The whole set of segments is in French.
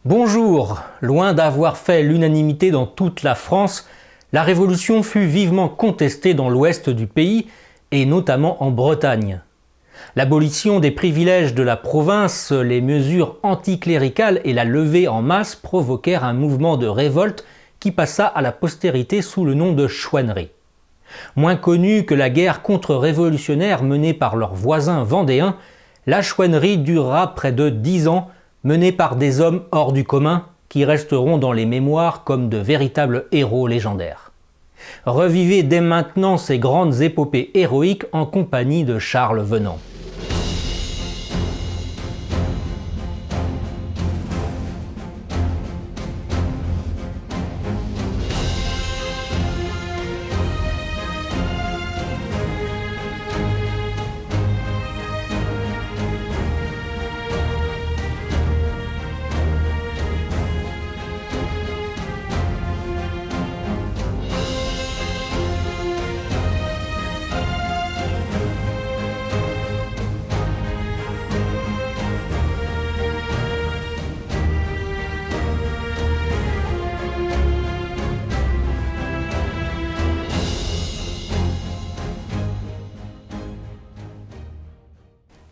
Bonjour, loin d'avoir fait l'unanimité dans toute la France, la Révolution fut vivement contestée dans l'ouest du pays et notamment en Bretagne. L'abolition des privilèges de la province, les mesures anticléricales et la levée en masse provoquèrent un mouvement de révolte qui passa à la postérité sous le nom de chouannerie. Moins connue que la guerre contre-révolutionnaire menée par leurs voisins vendéens, la chouannerie durera près de 10 ans, menée par des hommes hors du commun qui resteront dans les mémoires comme de véritables héros légendaires. Revivez dès maintenant ces grandes épopées héroïques en compagnie de Charles Venant.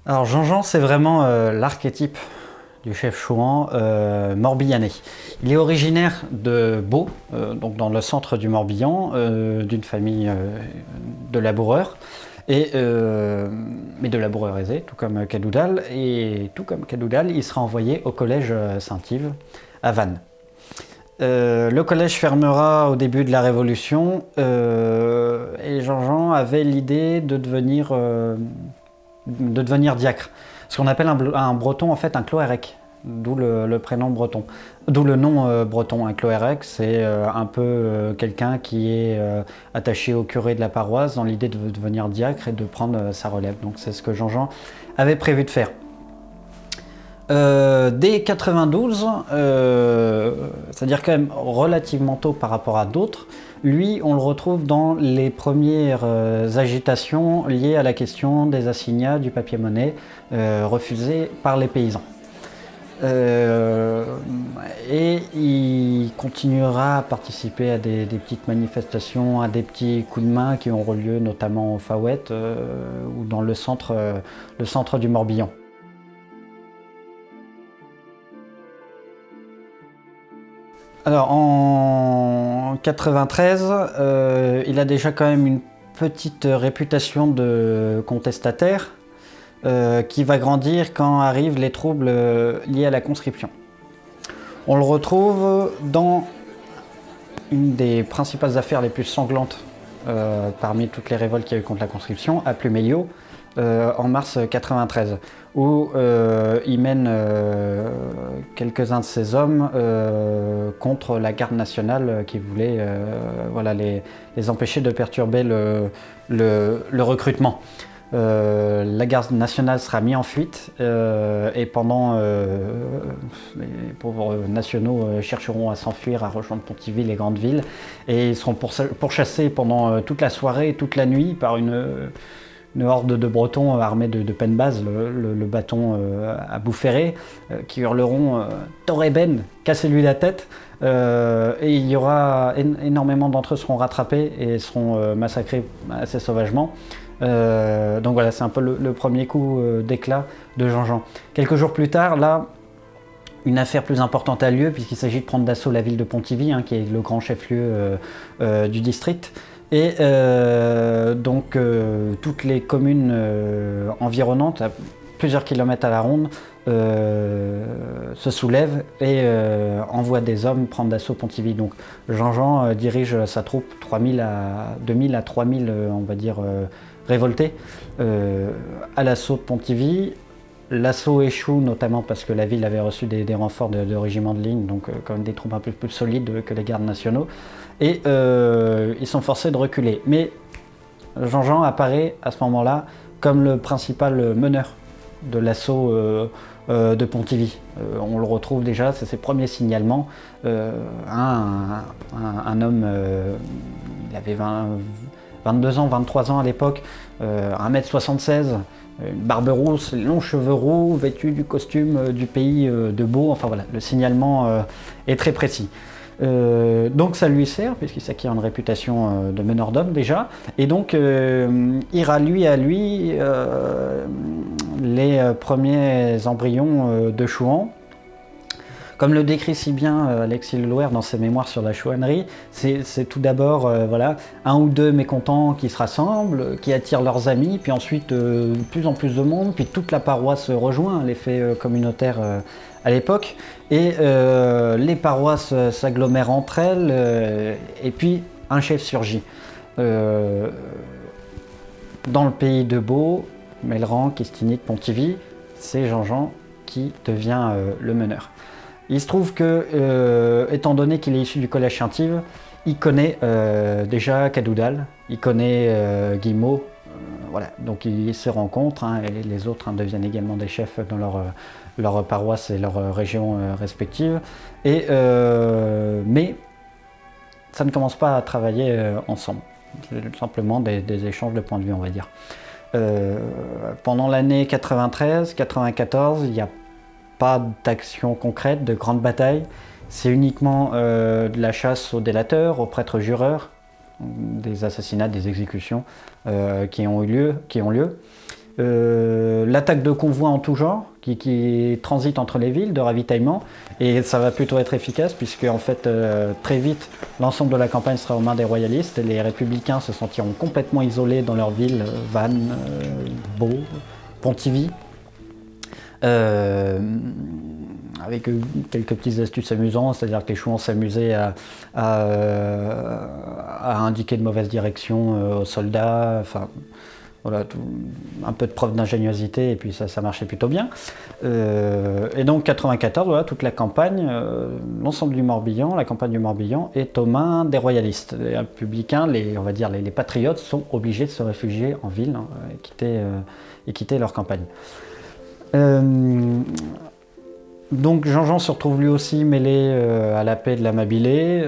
Alors Jean-Jean, c'est vraiment l'archétype du chef chouan morbihanais. Il est originaire de Beaux, donc dans le centre du Morbihan, d'une famille de laboureurs, mais de laboureurs aisés, tout comme Cadoudal. Et tout comme Cadoudal, il sera envoyé au collège Saint-Yves à Vannes. Le collège fermera au début de la Révolution et Jean-Jean avait l'idée de devenir diacre. Ce qu'on appelle un breton, en fait, un cloérec, d'où le prénom breton. D'où le nom breton. Un cloérec, c'est un peu quelqu'un qui est attaché au curé de la paroisse dans l'idée de devenir diacre et de prendre sa relève. Donc c'est ce que Jean-Jean avait prévu de faire. Dès 92, c'est-à-dire quand même relativement tôt par rapport à d'autres, lui, on le retrouve dans les premières agitations liées à la question des assignats du papier-monnaie refusés par les paysans. Et il continuera à participer à des petites manifestations, à des petits coups de main qui auront lieu notamment au Faouët ou dans le centre du Morbihan. Alors en 93, il a déjà quand même une petite réputation de contestataire qui va grandir quand arrivent les troubles liés à la conscription. On le retrouve dans une des principales affaires les plus sanglantes parmi toutes les révoltes qu'il y a eu contre la conscription, à Pluméliau, en mars 93, où il mène quelques-uns de ses hommes contre la garde nationale qui voulait les empêcher de perturber le recrutement. La garde nationale sera mise en fuite et pendant les pauvres nationaux chercheront à s'enfuir, à rejoindre Pontivy, les grandes villes, et ils seront pourchassés pendant toute la soirée et toute la nuit par une horde de Bretons armés de penne-base, le bâton à bout ferré, qui hurleront « Torreben, cassez-lui la tête !» et il y aura énormément d'entre eux seront rattrapés et seront massacrés assez sauvagement. Donc voilà, c'est un peu le premier coup d'éclat de Jean-Jean. Quelques jours plus tard, là, une affaire plus importante a lieu puisqu'il s'agit de prendre d'assaut la ville de Pontivy, qui est le grand chef-lieu du district. Et donc toutes les communes environnantes, à plusieurs kilomètres à la ronde, se soulèvent et envoient des hommes prendre d'assaut Pontivy. Donc Jean-Jean dirige sa troupe 2000 à 3000, on va dire, révoltés à l'assaut de Pontivy. L'assaut échoue notamment parce que la ville avait reçu des renforts de régiments de ligne, donc quand même des troupes un peu plus solides que les gardes nationaux. Et ils sont forcés de reculer. Mais Jean-Jean apparaît à ce moment-là comme le principal meneur de l'assaut de Pontivy. On le retrouve déjà, c'est ses premiers signalements. Un homme, il avait 22 ans, 23 ans à l'époque, 1m76, une barbe rousse, longs cheveux roux, vêtu du costume du pays de Beau. Enfin voilà, le signalement est très précis. Donc ça lui sert, puisqu'il s'acquiert une réputation de meneur d'hommes déjà, et donc il rallie à lui les premiers embryons de chouans. Comme le décrit si bien Alexis Lelouer dans ses mémoires sur la chouannerie, c'est tout d'abord voilà, un ou deux mécontents qui se rassemblent, qui attirent leurs amis, puis ensuite de plus en plus de monde, puis toute la paroisse rejoint l'effet communautaire à l'époque, et les paroisses s'agglomèrent entre elles, et puis un chef surgit. Dans le pays de Beau, Melleran, Quistigny, Pontivy, c'est Jean-Jean qui devient le meneur. Il se trouve que, étant donné qu'il est issu du collège Saint-Yves, il connaît déjà Cadoudal, il connaît Guillemot, voilà. Donc ils se rencontrent, hein, et les autres deviennent également des chefs dans leur paroisse et leur région respectives. Mais ça ne commence pas à travailler ensemble, c'est simplement des échanges de points de vue, on va dire. Pendant l'année 93-94, il n'y a pas d'action concrète, de grandes batailles. C'est uniquement de la chasse aux délateurs, aux prêtres jureurs, des assassinats, des exécutions qui ont lieu. L'attaque de convois en tout genre qui transitent entre les villes, de ravitaillement, et ça va plutôt être efficace puisque en fait très vite l'ensemble de la campagne sera aux mains des royalistes et les républicains se sentiront complètement isolés dans leur ville, Vannes, Beau, Pontivy. Avec quelques petites astuces amusantes, c'est-à-dire que les chouans s'amusaient à indiquer de mauvaise direction aux soldats, enfin voilà, un peu de preuve d'ingéniosité, et puis ça marchait plutôt bien. Et donc 94, voilà, toute la campagne, l'ensemble du Morbihan, la campagne du Morbihan est aux mains des royalistes. Les républicains, on va dire les patriotes, sont obligés de se réfugier en ville, hein, et quitter leur campagne. Donc Jean-Jean se retrouve lui aussi mêlé à la paix de l'Amabilité.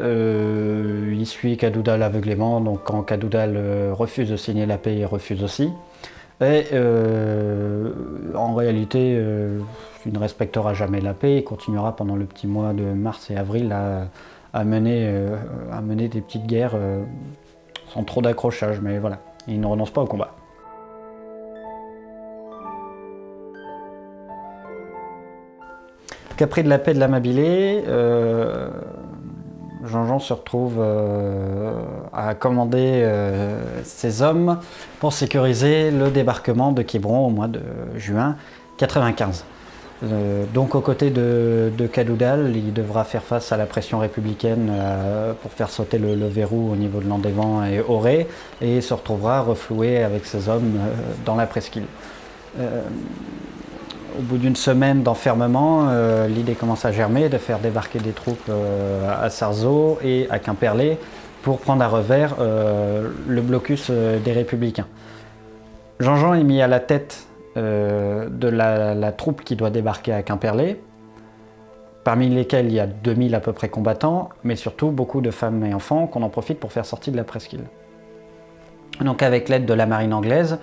Il suit Cadoudal aveuglément, donc quand Cadoudal refuse de signer la paix, il refuse aussi. Et en réalité, il ne respectera jamais la paix, il continuera pendant le petit mois de mars et avril à mener des petites guerres sans trop d'accrochage, mais voilà, il ne renonce pas au combat. Qu'après de la paix de l'Amabilité, Jean-Jean se retrouve à commander ses hommes pour sécuriser le débarquement de Quiberon au mois de juin 95. Donc aux côtés de Cadoudal, il devra faire face à la pression républicaine pour faire sauter le verrou au niveau de Landévent et Auray, et se retrouvera refloué avec ses hommes dans la presqu'île. Au bout d'une semaine d'enfermement, l'idée commence à germer de faire débarquer des troupes à Sarzeau et à Quimperlé pour prendre à revers le blocus des Républicains. Jean-Jean est mis à la tête de la troupe qui doit débarquer à Quimperlé, parmi lesquels il y a 2000 à peu près combattants, mais surtout beaucoup de femmes et enfants qu'on en profite pour faire sortir de la presqu'île. Donc avec l'aide de la marine anglaise,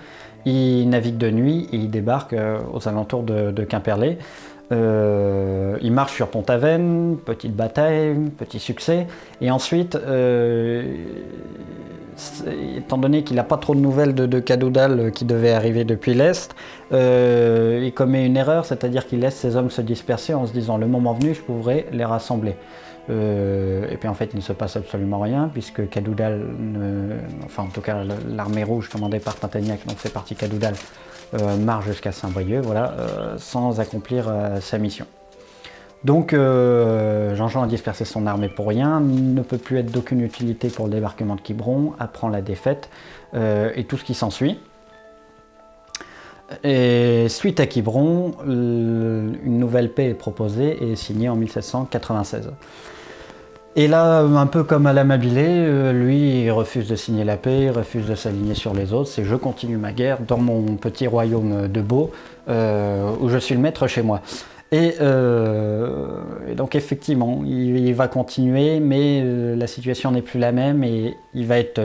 il navigue de nuit et il débarque aux alentours de Quimperlé. Il marche sur Pont-Aven, petite bataille, petit succès. Et ensuite, étant donné qu'il n'a pas trop de nouvelles de Cadoudal qui devait arriver depuis l'Est, il commet une erreur, c'est-à-dire qu'il laisse ses hommes se disperser en se disant « le moment venu, je pourrai les rassembler ». Et puis en fait il ne se passe absolument rien puisque Cadoudal, enfin en tout cas l'armée rouge commandée par Tintagnac, donc c'est parti Cadoudal, marche jusqu'à Saint-Brieuc, voilà, sans accomplir sa mission. Donc Jean-Jean a dispersé son armée pour rien, ne peut plus être d'aucune utilité pour le débarquement de Quiberon, apprend la défaite et tout ce qui s'ensuit. Et suite à Quiberon, une nouvelle paix est proposée et est signée en 1796. Et là, un peu comme à l'Amabilité, lui, il refuse de signer la paix, il refuse de s'aligner sur les autres. C'est je continue ma guerre dans mon petit royaume de Beau, où je suis le maître chez moi. Et donc effectivement, il va continuer, mais la situation n'est plus la même et il va être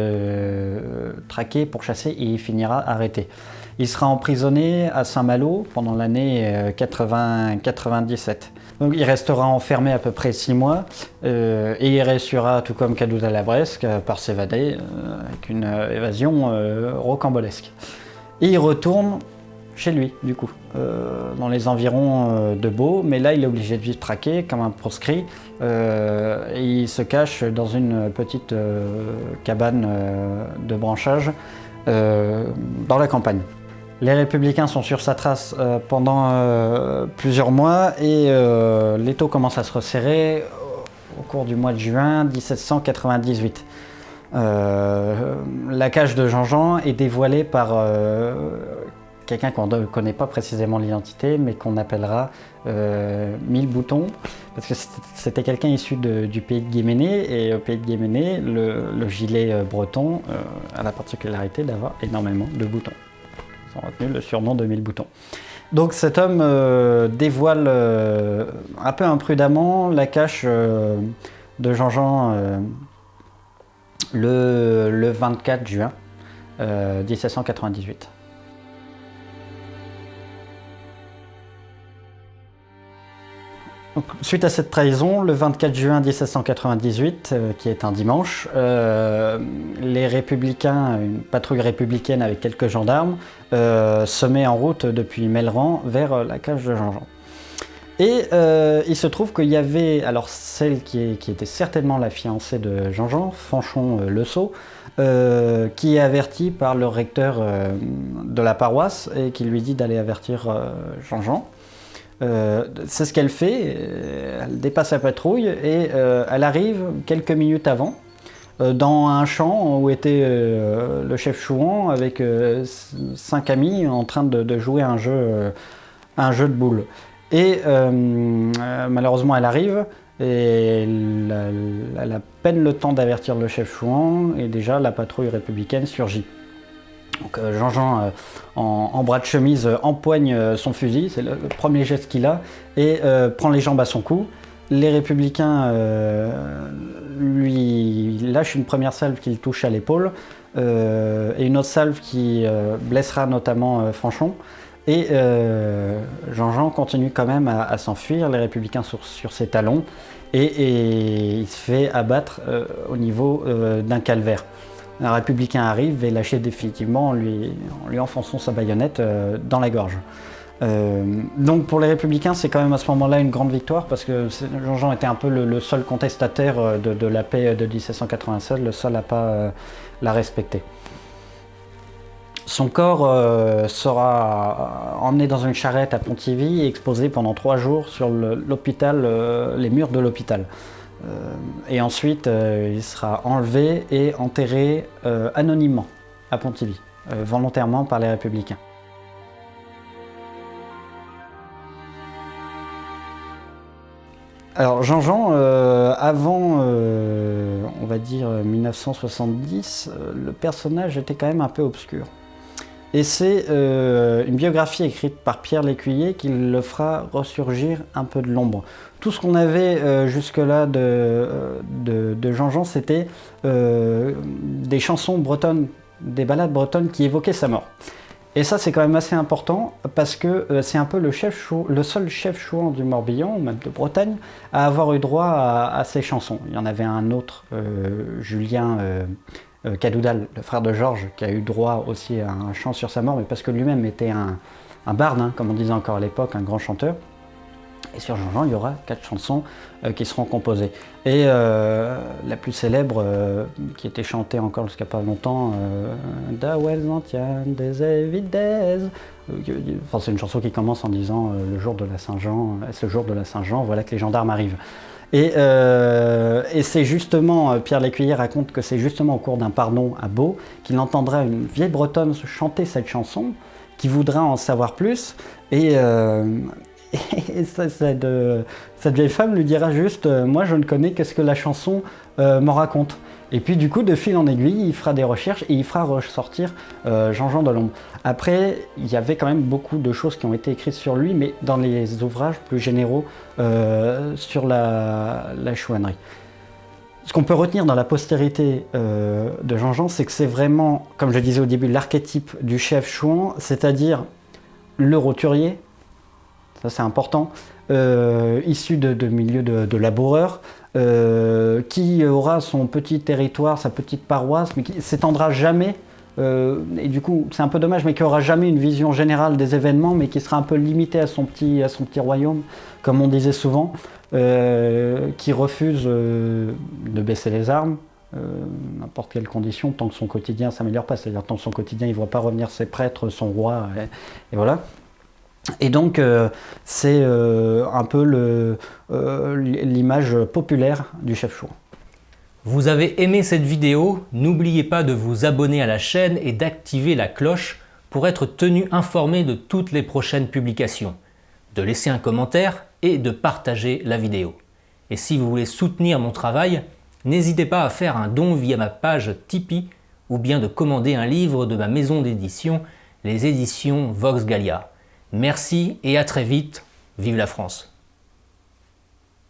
traqué, pourchassé et il finira arrêté. Il sera emprisonné à Saint-Malo pendant l'année 97. Donc il restera enfermé à peu près 6 mois et il réussira, tout comme Kadouda Labresque, par s'évader avec une évasion rocambolesque. Et il retourne chez lui, du coup, dans les environs de Beau, mais là il est obligé de vivre traqué comme un proscrit et il se cache dans une petite cabane de branchage dans la campagne. Les Républicains sont sur sa trace pendant plusieurs mois et l'étau commence à se resserrer au cours du mois de juin 1798. La cache de Jean-Jean est dévoilée par quelqu'un qu'on ne connaît pas précisément l'identité, mais qu'on appellera Mille Boutons, parce que c'était quelqu'un issu du pays de Guéméné, et au pays de Guéméné, le gilet breton a la particularité d'avoir énormément de boutons. Ils ont retenu le surnom de Mille Boutons. Donc cet homme dévoile un peu imprudemment la cache de Jean-Jean le 24 juin 1798. Donc, suite à cette trahison, le 24 juin 1798, qui est un dimanche, les républicains, une patrouille républicaine avec quelques gendarmes, se met en route depuis Melleran vers la cage de Jean-Jean. Et il se trouve qu'il y avait, alors celle qui était certainement la fiancée de Jean-Jean, Fanchon Le Sceau, qui est avertie par le recteur de la paroisse et qui lui dit d'aller avertir Jean-Jean. C'est ce qu'elle fait, elle dépasse la patrouille et elle arrive quelques minutes avant dans un champ où était le chef Chouan avec 5 amis en train de jouer un jeu de boules. Et malheureusement elle arrive et elle a peine le temps d'avertir le chef Chouan et déjà la patrouille républicaine surgit. Donc Jean-Jean, en bras de chemise, empoigne son fusil, c'est le premier geste qu'il a, et prend les jambes à son cou. Les républicains lui lâchent une première salve qui le touche à l'épaule, et une autre salve qui blessera notamment Fanchon. Et Jean-Jean continue quand même à s'enfuir, les républicains sur ses talons, et il se fait abattre au niveau d'un calvaire. Un républicain arrive et lâche définitivement en lui enfonçant sa baïonnette dans la gorge. Donc pour les républicains, c'est quand même à ce moment-là une grande victoire parce que Jean-Jean était un peu le seul contestataire de la paix de 1796, le seul à pas la respecter. Son corps sera emmené dans une charrette à Pontivy et exposé pendant 3 jours sur l'hôpital, les murs de l'hôpital. Et ensuite, il sera enlevé et enterré anonymement à Pontivy, volontairement par les républicains. Alors Jean-Jean, avant, on va dire 1970, le personnage était quand même un peu obscur. Et c'est une biographie écrite par Pierre Lécuyer qui le fera ressurgir un peu de l'ombre. Tout ce qu'on avait jusque-là de Jean-Jean, c'était des chansons bretonnes, des ballades bretonnes qui évoquaient sa mort. Et ça, c'est quand même assez important parce que c'est un peu le seul chef chouan du Morbihan, ou même de Bretagne, à avoir eu droit à ces chansons. Il y en avait un autre, Julien Cadoudal, le frère de Georges, qui a eu droit aussi à un chant sur sa mort, mais parce que lui-même était un barde, hein, comme on disait encore à l'époque, un grand chanteur. Et sur Jean-Jean, il y aura 4 chansons qui seront composées. Et la plus célèbre, qui était chantée encore jusqu'à pas longtemps, Da Wells Antian des Evidez. Enfin, c'est une chanson qui commence en disant le jour de la Saint-Jean, est-ce le jour de la Saint-Jean, voilà que les gendarmes arrivent. Et c'est justement, Pierre Lécuyer raconte que c'est justement au cours d'un pardon à Beau qu'il entendra une vieille bretonne chanter cette chanson, qui voudra en savoir plus, et Et cette vieille femme lui dira juste moi je ne connais que ce que la chanson m'en raconte. Et puis du coup, de fil en aiguille, il fera des recherches et il fera ressortir Jean-Jean de Lombre. Après, il y avait quand même beaucoup de choses qui ont été écrites sur lui, mais dans les ouvrages plus généraux sur la chouannerie. Ce qu'on peut retenir dans la postérité de Jean-Jean, c'est que c'est vraiment, comme je disais au début, l'archétype du chef chouan, c'est-à-dire le roturier, ça c'est important, issu de milieux de laboureurs, qui aura son petit territoire, sa petite paroisse, mais qui s'étendra jamais, et du coup c'est un peu dommage, mais qui aura jamais une vision générale des événements, mais qui sera un peu limité à son petit royaume, comme on disait souvent, qui refuse de baisser les armes, n'importe quelle condition, tant que son quotidien s'améliore pas, c'est-à-dire tant que son quotidien il voit pas revenir ses prêtres, son roi, et voilà. Et donc c'est un peu l'image populaire du chef chouan. Vous avez aimé cette vidéo? N'oubliez pas de vous abonner à la chaîne et d'activer la cloche pour être tenu informé de toutes les prochaines publications, de laisser un commentaire et de partager la vidéo. Et si vous voulez soutenir mon travail, n'hésitez pas à faire un don via ma page Tipeee ou bien de commander un livre de ma maison d'édition, les éditions Vox Gallia. Merci et à très vite. Vive la France!